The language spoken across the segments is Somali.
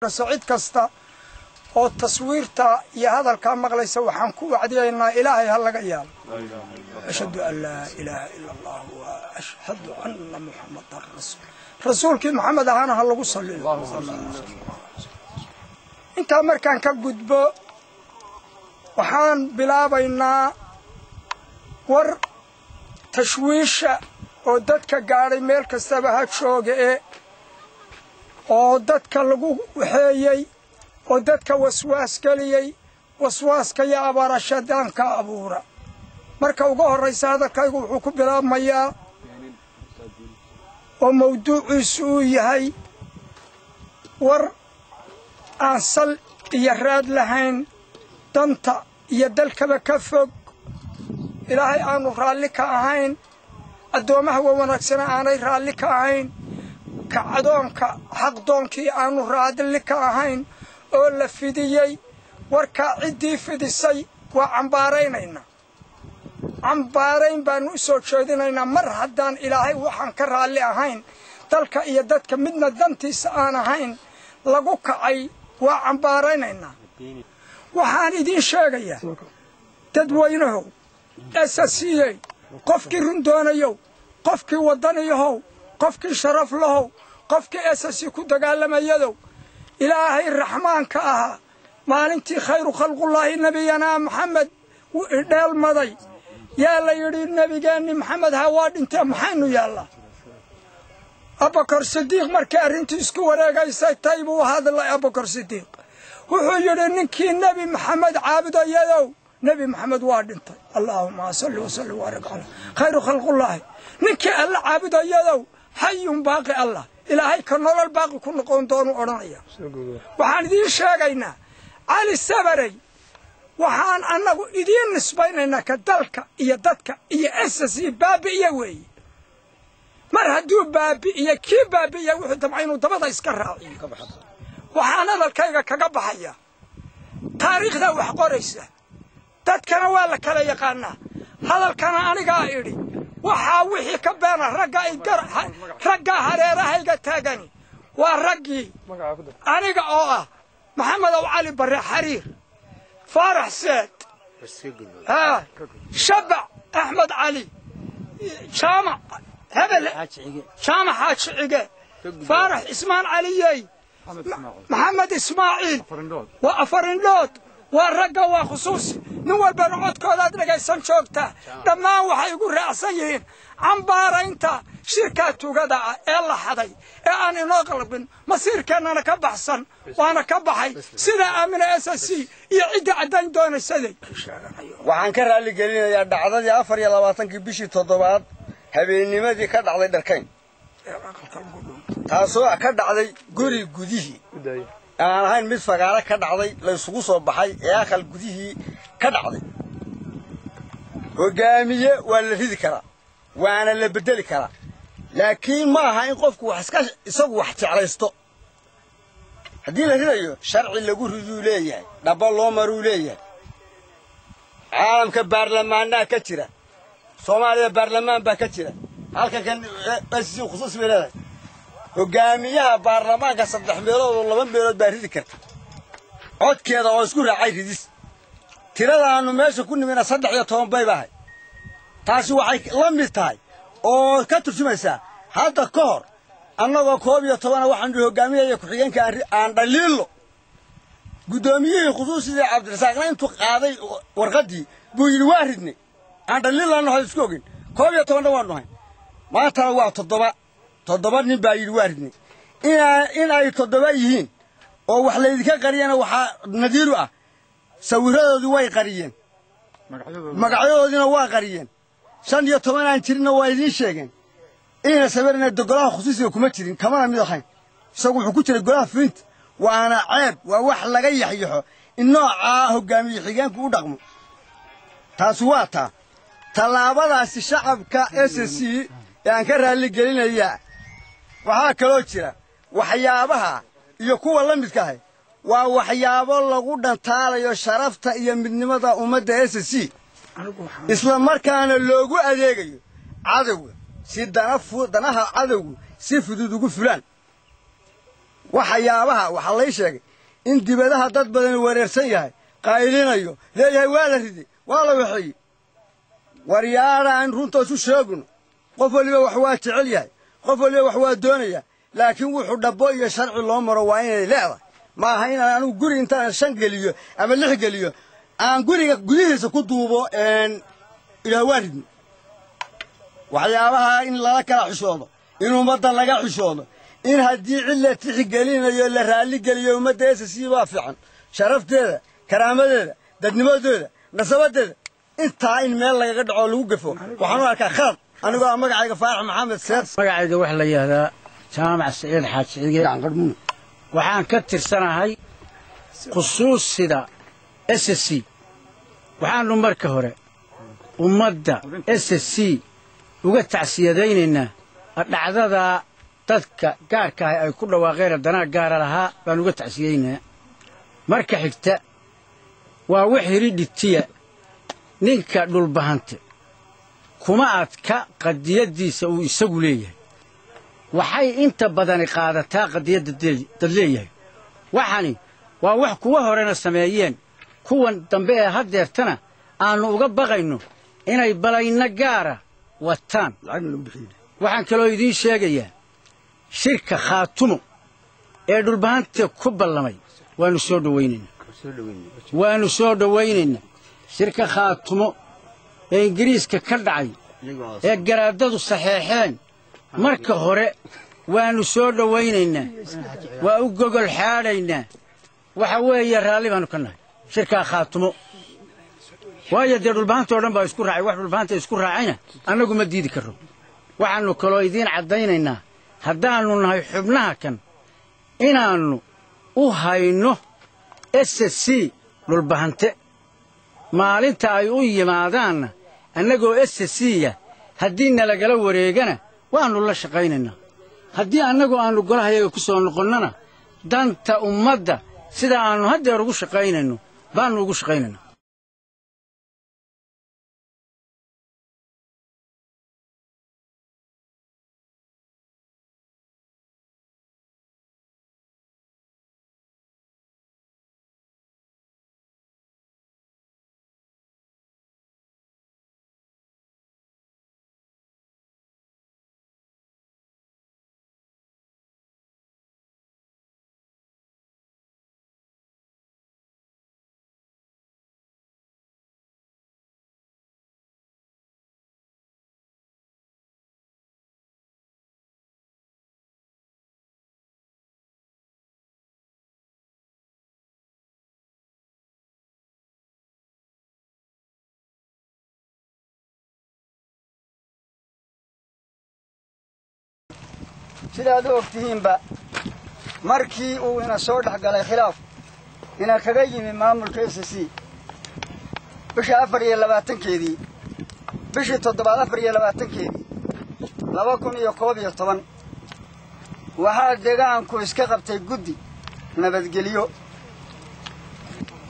سعيد كستا oo taswiirta iyo hadalka maqlaysa waxaan ku wacdiyeynaa ilaahay hal laga yaalo ashhadu an la ilaha illa allah wa ashhadu anna muhammadar rasuulkii maxamed ahana hal lagu saliyo inta markaan ka gudbo waxaan bilaabaynaa war tashwiisha oo dadka gaaray meel kastaba ha jooga oo dadka lagu waxeeyay oo dadka waswaas galiyay waswaaska ya abarashadaanka abuura marka ugu horeysa hadalkaygu wuxuu ku bilaabmayaa oo mawduuciisu yahay war aan sal iyo raad lahayn danta iyo dalkaba ka fog ilaahay aanu raalli ka ahayn addoomaha wanaagsan aanay raalli ka ahayn kacdoonka xaqdoonkii aanu raalli ka ahayn oo la fidiyay warka cidii fidisay waa cambaarayn baanu soo jeedinaynaa mar haddaan ilaahay waxaan ka raalli ahayn dalka iyo dadka midna dantiisa aan ahayn lagu kacay waa cambaaraynaynaa waxaan idin sheegayaa dadweynahow asasiiyey qofkii run doonayow qofkii wadaniyahow qofkii sharaf lahow qofkii asasi ku dagaalamayadow إلهي الرحمن كأها مالنتي خير خلق الله نبينا محمد ديل مضي يا الله يريد النبي جاني محمد هواد انت محنو يا الله أبو بكر الصديق مركار انت اسكو وراقا يساي طيب وهذا الله أبو بكر الصديق وحجر انك النبي محمد عابد يدو نبي محمد واد انت اللهم صل وسلم وبارك على خير خلق الله نك الله عابد يدو حي باقي الله إلهي كنول الباقي كن قون دونو أرانيا وحان دي شاقينا علي السبري وحان أنه إدين نسبيننا كدالك إيا دادك إيا أساسي بابي إيا وي مرهدو بابي إيا كي بابي إيا وحو دمعينو دبضا يسكرها وحان هذا الكايغا كقبحيا تاريخ ذا وحقوريسة دادكنا والا كلا يقانا هذا الكان أنا قائري وحاوحي كبانا رقا هريرهيقا تاقاني ورقي أنيقا أوه محمد أو علي بري حرير فارح سيد شبع أحمد علي شامع هبل شامع حاج عقا فارح إسمان عليي محمد إسماعيل وأفرنلوت والرقا وخصوصي نوال برعود كوداد لقيسان شوكتا دمان waxay ugu raacsan yihiin cambaaraynta shirkadu gada ee la xaday ee aan inoo qalbin masiirkeena ka baxsan waana ka baxay sida aamina SSC iyo cid cadan doonaysaday waxaan ka raali gelinayaa dhacdadii 24 bishii 7 habeennimadii ka dhacday dharkayn taasoo ka dhacday guri gudihii aan ahayn mid fagaara ka dhacday la isugu soo baxay ee aqal gudihii ka dhacday hogaamiye waa la ridi karaa waana la bedeli karaa laakiin ma aha in qofku wax isagu wax jeclaysto hadii la ridayo sharci lagu ridu leeyahay dhaba loo maru leeyahay caalamka baarlamaanka ka jira Soomaaliya baarlamaan ba ka jira halka kan basi khusuus weelada hogaamiyaha baarlamaanka 3 meelood oo 2 meelood baa ridi karta codkeeda oo isku raacay ridis tiradaanu meesha ku nimina 13 bay baahay taasi waxay la mid tahay oo ka turjumaysa hadda ka hor annagoo 11 waxaan hogaamiyay ku xigeenka aan dhaliilo gudoomiyihii khusuusiga Cabdirasaaqna intuu qaaday warqadii buu yiri waa ridnay aan dhaliilana hal isku ogin 11 waan nahay maanta waa 7 nin baa yiri waa ridnay in ay 7 yihiin oo wax la idinka qariyana waxa nadiiru ah sawiradoodii way qariyeen magacyadoodina waa qariyeen 15 aan jirina waa idin sheegeen ina sabirna dogolaha khusuusiga kuma jirin kamana mid ahayn isagu wuxuu ku jiray golaha fiint waana ceeb waa wax laga yaxyaxo in nooca hogaamiye xigeenku u dhaqmo taas waa talaabadaasi shacabka SSC aan ka raali gelinayaa waxa kale oo jira waxyaabaha iyo kuwa la midka ah waa waxyaabo lagu dhantaalayo sharafta iyo midnimada ummadda SSC isla markaana loogu adeegayo cadawga si danaha cadawgu si fudud ugu fulaan waxyaabaha waxa la sheegay in dibadaha dad badan weerarsan yahay qaylinayo leeyahay waa la riday waa la waxay waryaaraan runta isu sheegno qof waliba wax waa jecel yahay qof waliba wax waa doonaya laakiin wuxuu dhabo iyo sharci loo maro waa inay leedahay ma aha in aanu guri intaan 5 geliyo ama 6 geliyo aan guriga gudihiisa ku duubo ila waarid waxyaabaha in la kala xishoodo in ummadda laga xishoodo in haddii cilla tixgelinayo la raali geliyo ummadda SSC fiican sharafteeda karaamadeeda dadnimadeeda nasabadeeda inta in meel laga dhaco lagu gafo waxaan arkaa khalad anigoo magacayga Faarax Maxamed Seed magacayga wax la yiraahdaa jaamac Saciid Xaaji Qarmuun waxaan ka tirsanahay khusuusida SSC waxaanu marka hore ummadda SSC uga tacsiyadaynayna dhacdada dadka gaarka ah ay ku dhawaaqeen dana gaar lahaa baan uga tacsiyeynaa marka xigta waa wax hiriditiya ninka dhulbahante kuma adka qadiyadiisa uu isagu leeyahay waxay inta badan qaadataa qadiyada dad leeyahay waxani waa wax kuwa horena sameeyeen kuwan dambe ee hadeertana aanu uga baqayno inay balayna gaara wataan waxaan kaloo idiin sheegayaa shirka khaatumo ee dhulbahante ku ballamay waanu soo dhawaynaynaa shirka khaatumo ee ingiriiska ka dhacay ee garaadadu saxeexeen marka hore waanu soo dhawaynaynaa waa u gogol xaadhaynaa waxa weeye raalli baanu ka nahay shirka khaatumo waayo dee dhulbahanta oo dhan baa isku raacay wax dhulbahanta isku raacayna annagu ma diidi karro waxaanu kaloo idiin caddaynaynaa haddaannu nahay xubnaha kan inaannu u hayno SSC dhulbahante maalinta ay u yimaadaanna annagoo SSC-ya haddii nalagala wareegana waannu la shaqaynaynaa haddii annagu aannu golahayaga ku soo noqonnana danta ummadda sida aannu haddeer ugu shaqaynayno baannu ugu shaqaynaynaa sidaad ogtihiinba markii uu ina soo dhaxgalay khilaaf ina kaga yimi maamulka SSC bishii 24keedii bishii 24keedii 2011 waxaa deegaanku iska qabtay guddi nabadgelyo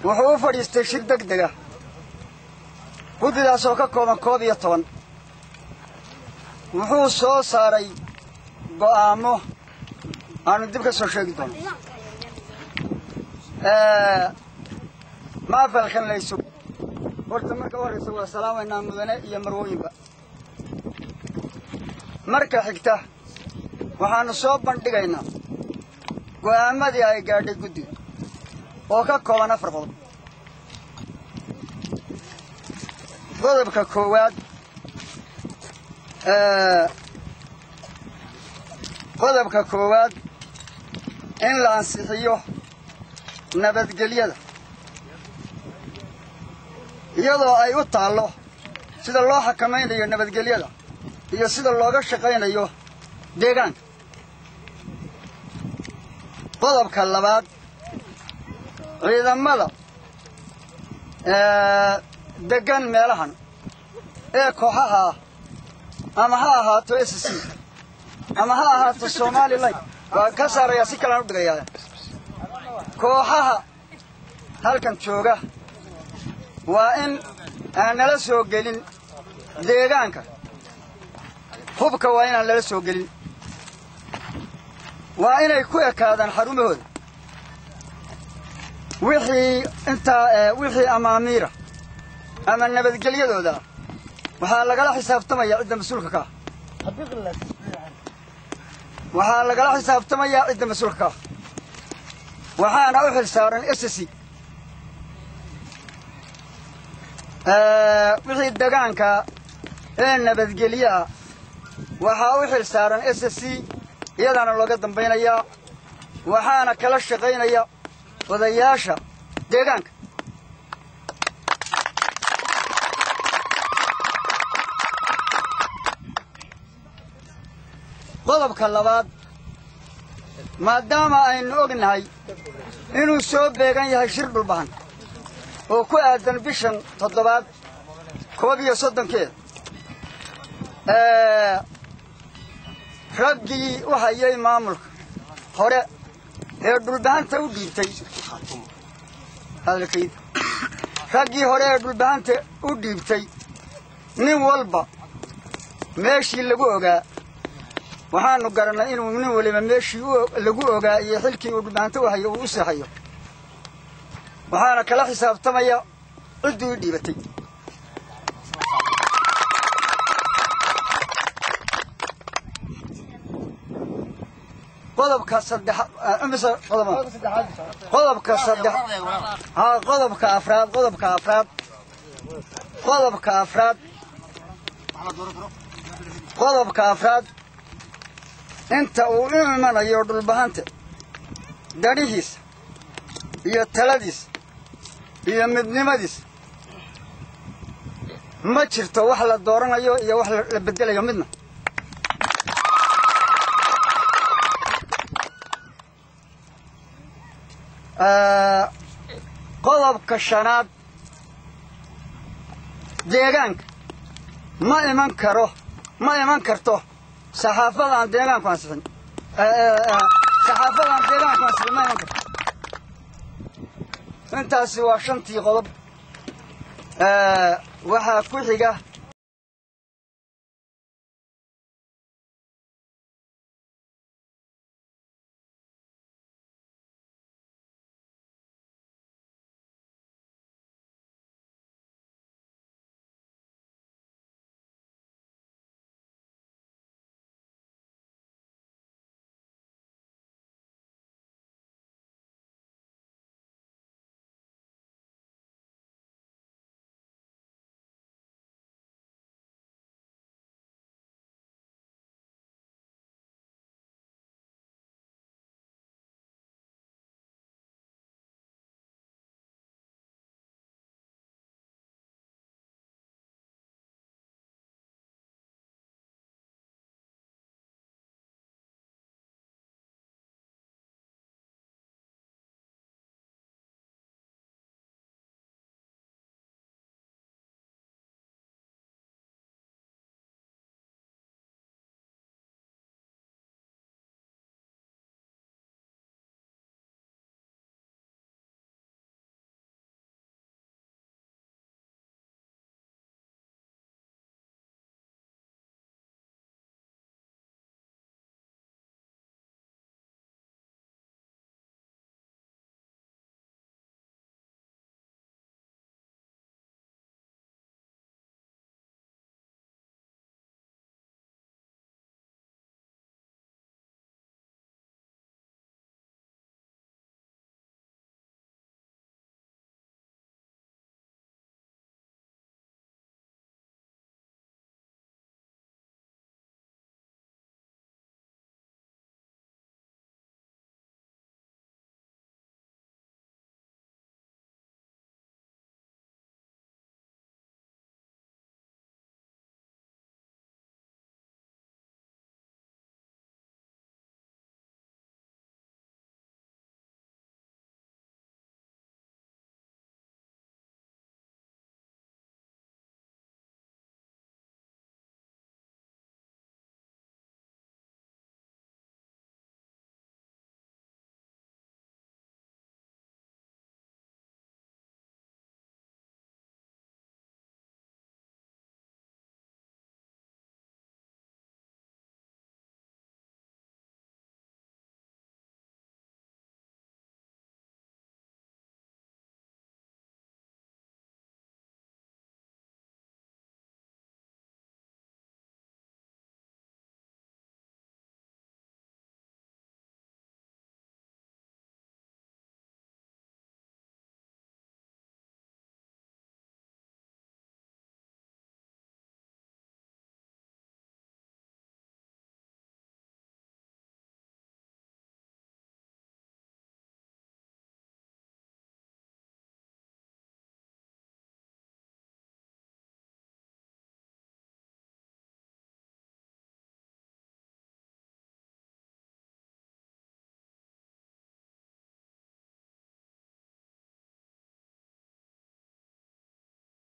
wuxuu u fadhiistay shir degdeg ah guddidaas oo ka kooban 11 wuxuu soo saaray go'aamo aanu dib ka soo sheegi doono maafalkan laysu horta marka horeysa waa salaameynaa mudane iyo marwooyinba marka xigta waxaanu soo bandhigaynaa go'aamadii ay gaadhay guddiga oo ka kooban 4 qodob qodobka koowaad qodobka koowaad in la ansixiyo nabadgelyada iyadoo ay u taallo sida loo xakamaynayo nabadgelyada iyo sida looga shaqaynayo deegaanka qodobka labaad ciidamada degan meelahan ee kooxaha ama ha ahaato SSC ama ha ahaato Somaliland waa ka saaraya si kala u dhigaya kooxaha halkan jooga waa in aan nala soo gelin deegaanka hubka waa in aan nala soo gelin وإنay ku ekaadaan xarumahooda wixii amaamiira ama nabadgelyadooda waxaa lagala xisaabtamayaa cidda mas'uulka ka waxaa lagala xisaabtamayaa cidda mas'uulka ka waxaana u xilsaaran SSC wixii deegaanka ee nabadgelyaha waxaa u xilsaaran SSC iyadana looga dambaynayaa waxaana kala shaqaynaya odayaasha deegaanka qodobka labaad maadaama aynu ognahay inuu soo beegan yahay shir dhulbahan oo ku aadan bishan 7 31 raggii u hayay maamulka hore ee dhulbahanta u dhiibtay raggii hore ee dhulbahanta u dhiibtay nin walba meeshii lagu ogaa waxaanu garanay inuu nin waliba meeshii lagu ogaa iyo xilkii uu dhulbahanta u hayo uu u saxayo waxaana kala xisaabtamaya ciddii u dhiibatay qodobka saddex qodobka afraad inta uu u imanayo dhulbahanta darihiisa iyo taladiisa iyo midnimadiisa ma jirto wax la dooranayo iyo wax la bedelayo midna qodobka shanaad deegaanka ma iman karto saxaafadan deegaanku ansixin ma iman karto intaasi waa 5 qodob waxaa ku xiga